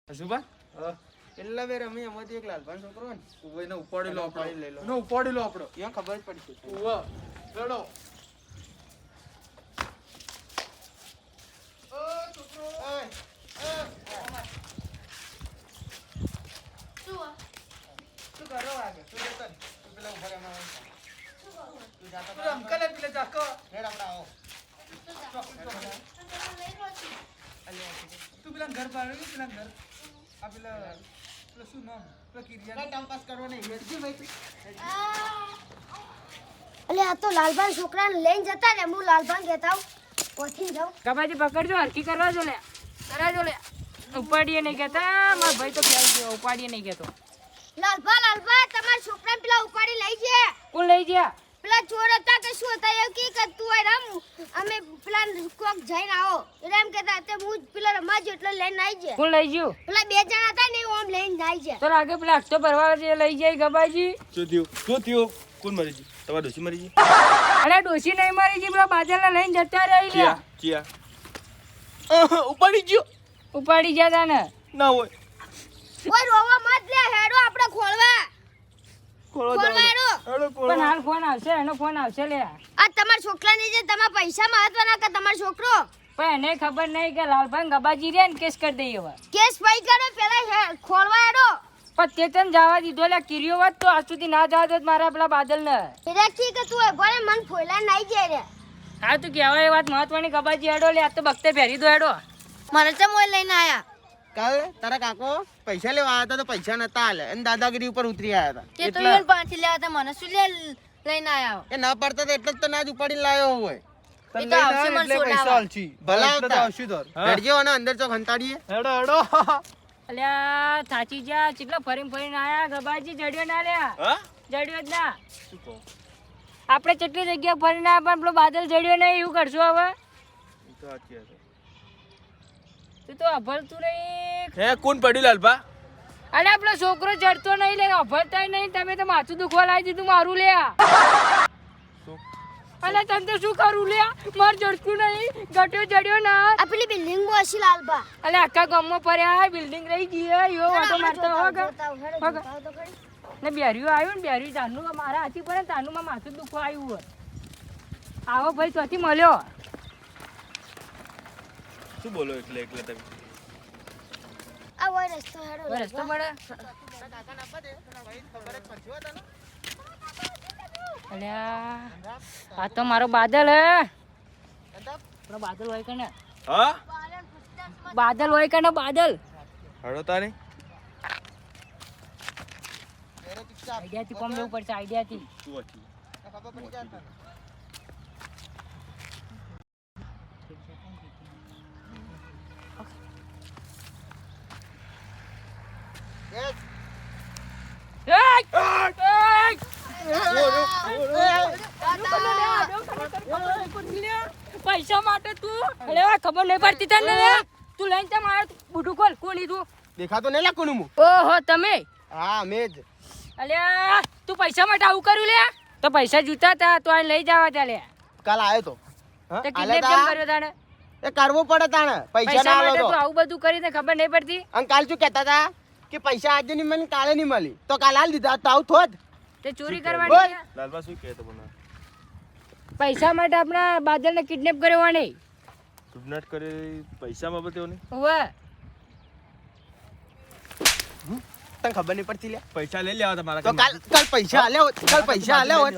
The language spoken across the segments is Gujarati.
હસુબા પેલા વેર અમે એમાંથી એક લાલભાન છોકરો ને એને ઉપાડી લો આપણે લઈ લો એને ઉપાડી લો આપણે ત્યાં ખબર જ પડશે ઉવા લડો ઓ છોકરો શું કરો આગે તું જતો તું પેલા ઉભા રહેમાં તું જાતો તું અંકલ એ પેલે જાકો હેડ આપડા આવો તું પેલા ઘર પાડો કે પેલા ઘર આ પેલા શું નામ પેલા કિરિયા ટાઈમ પાસ કરવો નહીં હેડજી ભાઈ અલે આ તો લાલભાઈ છોકરાને લઈને જતા ને હું લાલભાઈ કહેતા હું પહોંચી જાઉં કબાજી પકડજો હરકી કરવા જો લે કરાજો લે ઉપાડીએ નહીં કહેતા મારા ભાઈ તો ક્યાં ગયો ઉપાડીએ નહીં કહેતો લાલભા તમારા છોકરાને પેલા ઉપાડી લઈ ગયા કોણ લઈ ગયા પેલા ચોર હતા કે શું હતા એવું કી કરતું હોય રામ અમે પેલા કોક જઈને આવો એટલે એમ કહેતા તે હું પેલા રમાજો એટલે લઈને આવી જાય કોણ લઈ ગયું પેલા બે જણા હતા ને ઓમ લઈને આવી જાય તો લાગે પેલા હપ્તો ભરવા જે લઈ જાય ગબાજી શું થયું કોણ મરી ગયું તમારી ડોશી મરી ગઈ અરે ડોશી નહીં મારી જી પેલા બાજરના લઈને જતા રહી લે ચિયા ઉપાડી ગયો ઉપાડી ગયા તા ને ના હોય ઓય રોવા મત લે હેડો આપણે ખોળવા હેડો પણ હાલ ફોન આવશે એનો ફોન આવશે લે આ તમારા છોકરાની જે તમારા પૈસા મહત્વના કે તમારો છોકરો પણ એને ખબર નહીં કે લાલભાઈ ગબાજી રે ને કેસ કરી દઈએ હવે કેસ ભાઈ કરો પેલા ખોળવા હેડો પણ તે તને જવા દીધો લે કિરિયો વાત તો આજ સુધી ના જવા દે મારા પેલા બાદલ ને હિરાકી કે તું ભલે મન ફોયલા નાઈ જાય રે હા તું કહેવાય એ વાત મહત્વની ગબાજી હેડો લે આ તો બખતે ભેરી દો હેડો મને તો મોય લઈને આયા કાલ તારા કાકો પૈસા લેવા આવ્યા હતા તો પૈસા નતા આલે અને દાદાગીરી ઉપર ઉતરી આવ્યા હતા તે તો ઈવન પાછી લેવા હતા મને શું લઈને આયા એ ના પડતા તો એટલે જ તો ના જ ઉપાડીને લાયો હોય એ તો આવશે મને સોડાવા ભલા આવતા હેડજો અને અંદર ચોક હંતાડીએ હેડો અલ્યા થાચી જા ચીટલા ફરીને આયા ગબાજી જડ્યો ના લ્યા હા જડ્યો જ ના શું કહો આપણે કેટલી જગ્યા ફરીને આયા પણ પેલો બાદલ જડ્યો નહીં એવું કરશું હવે તો સાચી વાત તું તો અભળતું નહીં હે કોણ પડ્યું લાલભા અરે આપણો છોકરો જડતો નહીં લે અભળતા નહીં તમે તો માથું દુખવા લાવી દીધું મારું લ્યા અલે તને તો શું કરું લ્યા માર જડતું નહીં ગટ્યો જડ્યો ના આ પેલી બિલ્ડિંગ માં હશે લાલબા અલે આખા ગામમાં ફર્યા બિલ્ડિંગ રહી ગઈ યો ઓટો મારતો હોગ ને બેરિયું આવ્યું ને બેરિયું તાનું મારા હાથી પર તાનું માં માથું દુખવા આવ્યું હોય આવો ભાઈ ચોથી મળ્યો શું બોલો એકલે તમે આ હોય રસ્તો હેડો હવે રસ્તો મળે અલ્યા આ તો મારો બાદલ હે મારો બાદલ હોય કે ને હા બાદલ હોય કે ને બાદલ હડો તારે આઈડિયાથી કોમ લેવું પડશે આઈડિયાથી શું હતું પૈસા માટે તું અરે ખબર નહીં પડતી તને તું લઈને તેમ આવ્યો બુઢું ખોલ કોણ લીધું દેખાતો નહીં લાગતું હું ઓહો તમે હા મેં જ અલ્યા તું પૈસા માટે આવું કર્યું લે તો પૈસા જૂતા હતા તો આ લઈ જવા તા લે કાલ આવ્યો તો હા, તે આલે કિડનેપ કેમ તા? કર્યો તાણે એ કરવું પડે તાણે પૈસા ના માટે આલો તું તો આવું બધું કરીને ખબર નહીં પડતી અને કાલ શું કહેતા હતા કે પૈસા આજે નહીં મને કાલે નહીં મળી તો કાલ હાલ દીધા તો આવું થોત તે ચોરી બોલ. કરવાની છે. લાલભા શું કહે તમને પૈસા માટે આપણા બાદલને કિડનેપ કર્યો નહીં કિડનેપ કરી પૈસા બાબતે નહીં ઓવે તને ખબર નહીં પડતી લે પૈસા લઈ લેવા તમારા તો કાલ પૈસા આલ્યા હોત કાલ પૈસા આલ્યા હોત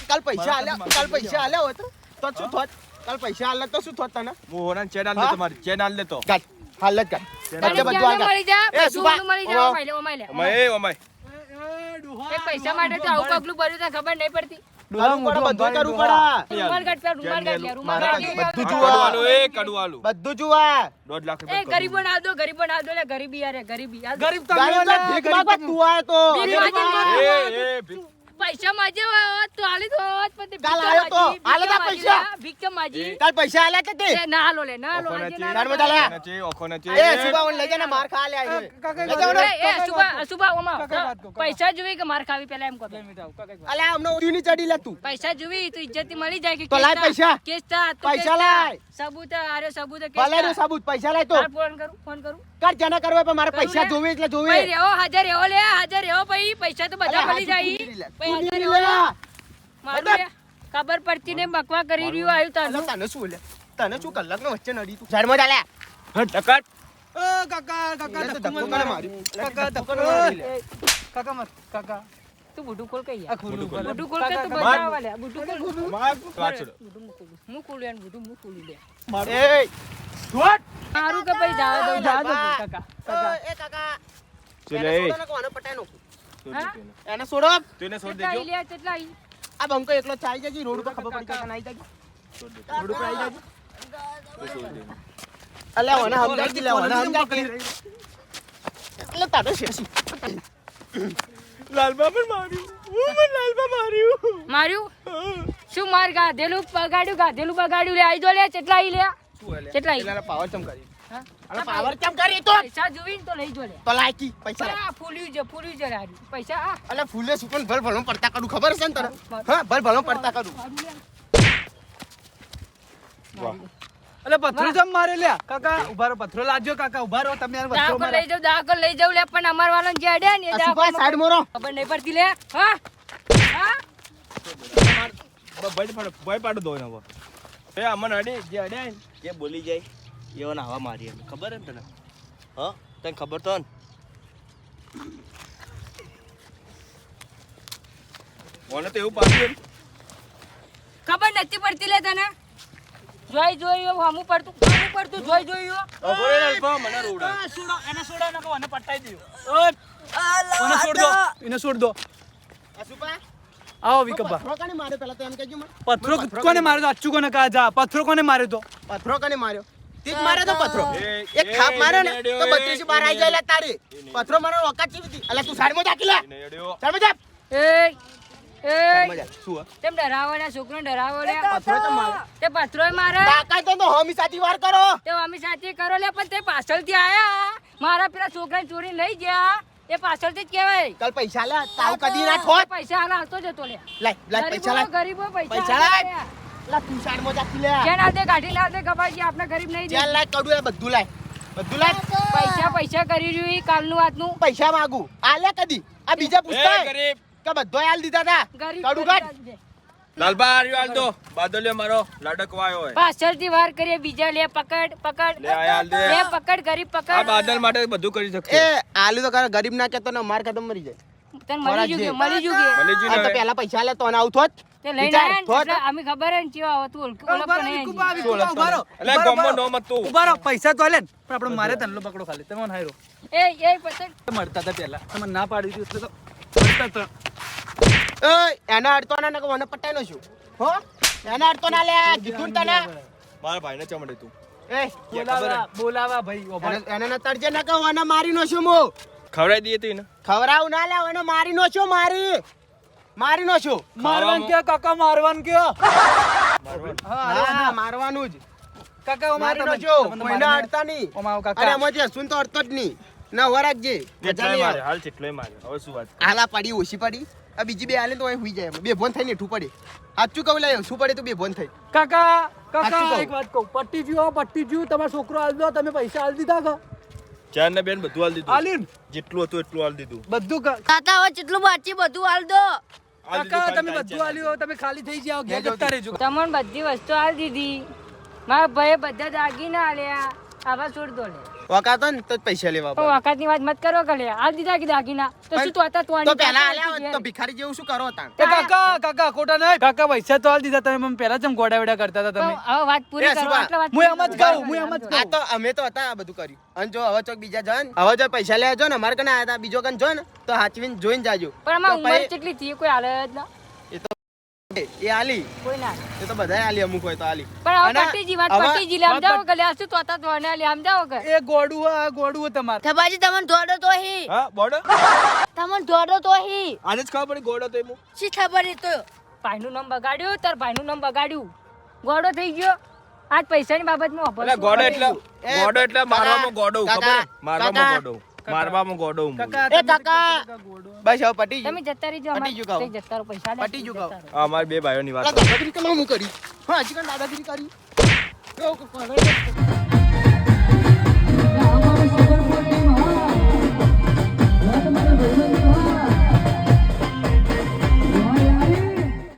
કાલ પૈસા આલ્યા હોત તો શું થોત કાલ પૈસા આલ્યા તો શું થોત તને હું હોના ચેનલ લે તમારી ચેનલ લેતો કાલ હાલ જ કાલ તને બધું ક્યાં હાલ મળી જા એ પૈસું સુભા, મળી જા ઓમા. ઓમાય લે અમાય અમાય એ પૈસા માટે તો આવું પગલું ભર્યું તને ખબર નહીં પડતી કરવું પડે બધું કરવું પડે રૂમાલ કાઢ પેલા રૂમાલ કાઢ લે રૂમાલ મારા કાઢ લે. બધું કડવાલું જોવા એ કડવાલું બધું જોવા 1.5 લાખ એ રૂપિયા ગરીબો ના દો લે ગરીબી યાર ગરીબી આ ગરીબ ગાડી તો ભીખ માંગવા તું આયો તો ભીખ માંગીને એ ભીખ પૈસા માજે હોત તો આલી દો હોત, પણ તે કાલ ભીખ આયો તો, માજી, આલે તા ભીખ પૈસા. માજી, ભીખ માજી. કાલ પૈસા આલ્યા કે તે એ ના હાલો લે, ના હાલો, ઓખો આજે નથી. ના તાર હાલો. બધા લે. નથી, ઓખો નથી. એ સુબા ઓન લઈ જા ને માર ખા લે આઈ કાકા, લઈ જાઓ ને. એ સુબા ઓમાં કાકા, વાત કહો, કાકા. પૈસા જોવી કે માર ખાવી પેલા એમ કહો. અલ્યા અમને ઉડી ની ચડી લે તું પૈસા જોવી તો ઇજ્જત થી મળી જાય કે તો લાય પૈસા. કેસ થા, તો પૈસા કેસ થા. લાય. સબૂત આરે સબૂત કેસ ભલે રે થા. સાબુત પૈસા લાય તો તાર ફોન કરું કર જેને કરવા પણ મારે કરું પૈસા લે. જોવે એટલે જોવે ભાઈ રેવો હાજર રેવો લે, હાજર રેવો ભાઈ, પૈસા તો બધા મળી જાય. ભાઈ હાજર રેવો લે. મારું લે, ખબર પડતી ને બકવા કરી રહ્યું આવ્યું તારું. તને શું લે તને શું કલાક નો વચ્ચે નડી તું સાઈડ માં ચાલે ટકટ. કાકા એટલે તો ધક્કો ધક્કો મારો. કરે મારી. કાકા ધક્કો ધક્કો કરે મારી લે. કાકા મત કાકા તું બુઢું ખોલ કઈ આ ખુલ્લું બોલે. બુઢું ખોલ કે તું કાકા, બજાવા લે, બુઢું ખોલ. વાત છોડો. બુઢું મું ખોલું. મું ખોલું યાર, બુઢું મું ખોલું લે. એ છોડ મારું કે ભાઈ જાવા દઉં, જાવા દઉં કાકા. એ કાકા ચલે, એને એ. છોડો ને કોને પટાઈ નાખું. છોડ હા? દે તેને. એને છોડો તેને છોડ કેટલા દેજો. આઈ લ્યા, કેટલા આઈ? આ બંકો એકલો ચાઈ જજી રોડ ઉપર ખબર પડી જાય કે નાઈ જજી છોડ દે. રોડ ઉપર આવી જજી તો છોડ દે. અલ્યા ઓને સમજાઈ દી લે ઓને સમજાઈ દી. એટલે તારે શેસી લાલબા પણ માર્યું. હું પણ લાલબા માર્યું. માર્યું? શું માર ગાધેલું બગાડ્યું લે, આઈ જો લે, કેટલા આઈ લે? કેટલા આઈ? એટલે પાવર ચમ કરી હા? અરે પાવર ચમ કરી તો પૈસા જોઈને તો લઈ જો લે. તો લાયકી પૈસા લાય. આ ફૂલ્યું છે હારી. પૈસા આ અલ્યા ફૂલે સુકન ભલ ભલો પડતા કરું ખબર છે ને તને હા ભલ ભલો પડતા કરું મારું લે. વાહ. અલે પથરો જમ મારે લ્યા કાકા ઉભા રહો, પથરો લાવજો કાકા ઉભા રહો તમે યાર પથરો દાખલ મારે. લઈ જાઉં લે, પણ અમાર વાળાને જે અડ્યા ને એ આ સુભા સાઈડ મોરો ખબર નહીં પડતી લે. હા? હા? ભય પાડો દો એને હવે. એ અમન અડે જે અડે ને જે બોલી જાય એવો નાવા મારી એમ. ખબર હે ને તને? હા તને ખબર તો ને? મને તો એવું પાડ્યું એમ. ખબર નથી પડતી લે તને. જોઈ હમું પડતું જોઈ. ખબર હે ને અલ્પા, મને રોવડાવે. એને છોડો નકો મને પટાઈ દો. મને છોડ દો એને છોડ દો. આ સુભા આવો વિકબા. પથરો કોને માર્યો પેલા તો એમ કહેજો મને પથરો કોને માર્યો તો અચ્ચુ કોને કહા જા પથરો કોને માર્યો તો પથરો કોને માર્યો તે જ માર્યો તો પથરો એક એ, થાપ માર્યો ને એ, તો 32 બાર આવી જાય લે તારી પથરો મારો ઓકાત ચીવી હતી અલ્યા તું સાઈડ માં જાકી લે એને અડ્યો. સાઈડ માં જા એ સાઈડ માં જા શું હે? તેમ ડરાવો ને છોકરો ડરાવો લે. પથરો તો મારો તે પથરોય મારે. તાકાત તો હમી સાચી વાર કરો તે અમે સાથે કરો લે, પણ તે પાછળથી આયા મારા પેલા છોકરાને ચોરી લઈ ગયા. એ પાછળથી જ કહેવાય. કાલ પૈસા લે તાવ કદી ના ઠોત પૈસા હાલ હાલતો જતો લે. લાય પૈસા લાય ગરીબો પૈસા પૈસા લાય. હાલે. લા તું સાઈડ માં જાકી લે કેન હાલ દે, ગાડી લાવ દે, ગભાજી આપણે ગરીબ નહીં દે. ચાલ લાય કડું એ બધું લાય પૈસા કરી રહ્યું ઈ કાલનું વાતનું. પૈસા માંગુ આલે કદી આ બીજા એ પૂછતા ગરીબ. કે બધો આલ દીધા તા ગરીબ કડું કાઢ લાલબા હાર્યો હાલ દો. બાદલિયો મારો લાડકવો આવ્યો હોય. પાછળથી વાર કરીએ, બીજા લે, પકડ લે આ હાલ દે. લે, પકડ ગરીબ આ પકડ. બાદલ માટે બધું કરી એ શકશે. આલુ તો કરે ગરીબ ના કેતો ને માર કદમ મરી જાય તને મળી જુગે મળી જ આ તો ને. પેલા પૈસા લે તો ને આવું થોત તે લઈને વિચાર, આયા ને થોત. એટલે અમે ખબર હે ને ચેવા આવે તું ઓળખતો નહીં. ઉભા રહો. એટલે ગમો નો મત તું. ઉભા રહો પૈસા તો આલે ને પણ આપણે મારે તનલો પકડો ખાલી તમે હાયરો એ પતંગ મળતા હતા પહેલા તમે ના પાડી દીધું એટલે તો મળતા હતા. એના અડતો ના નકો મને પટાઈ નો છું હો એના અડતો ના લે કીધું ને તને મારા ભાઈને ચમડે તું. બોલાવા બોલાવા ભાઈ ઉભા રહો. એને તરજે ન કહો એને મારી નો છું હું ખવડાવી દઈએ તું એને. ખવરાવ ના લે એને મારી નો છું મારી નો છું મારવાન કે કાકા મારવાન કે હા મારવાનું જ કાકા ઓ મારી નો મારી છું કોઈને અડતા નહીં ઓ માવ અરે કાકા એમાં જે હસુન તો અડતો જ નહીં ના વરાગજે મજા જેટલોય નહીં મારે આવે. હાલ જેટલોય મારે. હવે શું વાત? આલા પડી ઓછી પડી આ બીજી બે આલે તો અહીં હુઈ જાય એમાં. બે ભોન થઈને ઠું પડે સાચું કહું લે શું પડે તો બે ભોન થઈ કાકા સાચું કાકા કહું. એક વાત કહું પટ્ટી જ્યું તમારો છોકરો આલ દો તમે પૈસા આલ દીધા કા ચાર ને બેન બધું હાલ દીધું. આલીન જેટલું હતું એટલું હાલ દીધું. બધું તાતા હવે જેટલું બાકી બધું હાલ દો. હાલ દીધું, કાકા ખાલી તમે તારી બધું ચાર આલ્યું તમે ખાલી થઈ જાઓ ઘેર જતા રહેજો તમને બધી વસ્તુ આલી દીધી. મારા ભાઈએ બધા દાગીના આલ્યા. આવા છોડ દો લે. વકાતો ને તો જ પૈસા લેવા તો પડે. વખતની વાત મત કરો કે લે હાલ દીધા કે દાગીના તો શું તું હતા તો પેલા આલ્યા હોત તો ભિખારી જેવું શું કરો તાણ એ કાકા ખોટા નહીં કાકા પૈસા તો આલ દીધા તમે મને પહેલા જ ગોડા વેડા કરતા હતા તમે હવે વાત પૂરી એ કરો. સુભા, આટલા વાત હું એમ જ પૂરી કહું, કરો. હું એમ જ આ તો અમે તો હતા આ બધું કર્યું અને જો હવે ચોક બીજા જન હવે જો પૈસા લેવા જો ને અમારે કને આયા હતા બીજો કન જો ને તો હાચવીને જોઈને જાજો પણ આમાં તો ઉંમર પછી કેટલી થઈ કોઈ હાલે જ ના. એ આલી કોઈ ના એ તો બધાય આલી અમુક હોય તો આલી પણ અને હવે પટીજી વાત હવે પટીજી લે આમ જાઓ કે લે શું તોતા તો ને લે આમ જાઓ કે એ ગોડું આ ગોડું તમારે થબાજી તમને દોડો તો હી હા બોડો તમને દોડો તો હી આજે જ ખબર પડી ગોડો તો એમ શી ખબર એ તો ભાઈનું નામ બગાડ્યું તાર ભાઈનું નામ બગાડ્યું ગોડો થઈ ગયો આજ પૈસાની બાબતમાં વાપરશું. એટલે ગોડો એટલે એ, ગોડો એટલે મારવામાં ગોડો કાકા, ખબર મારવામાં કાકા. ગોડો મારવામાં ગોડો હું બોલું. કાકા એ કાકા બસ હવે પટી તમે ગયું જતા રહીજો પટી ગયું અમારે કાકા. જતા રહો પૈસા લે પટી ગયું કાકા. જતા રહો. આ અમારી બે ભાઈઓની વાત દાદાગીરી કેમ હું કરી હા હજી કાંઈ દાદાગીરી કરી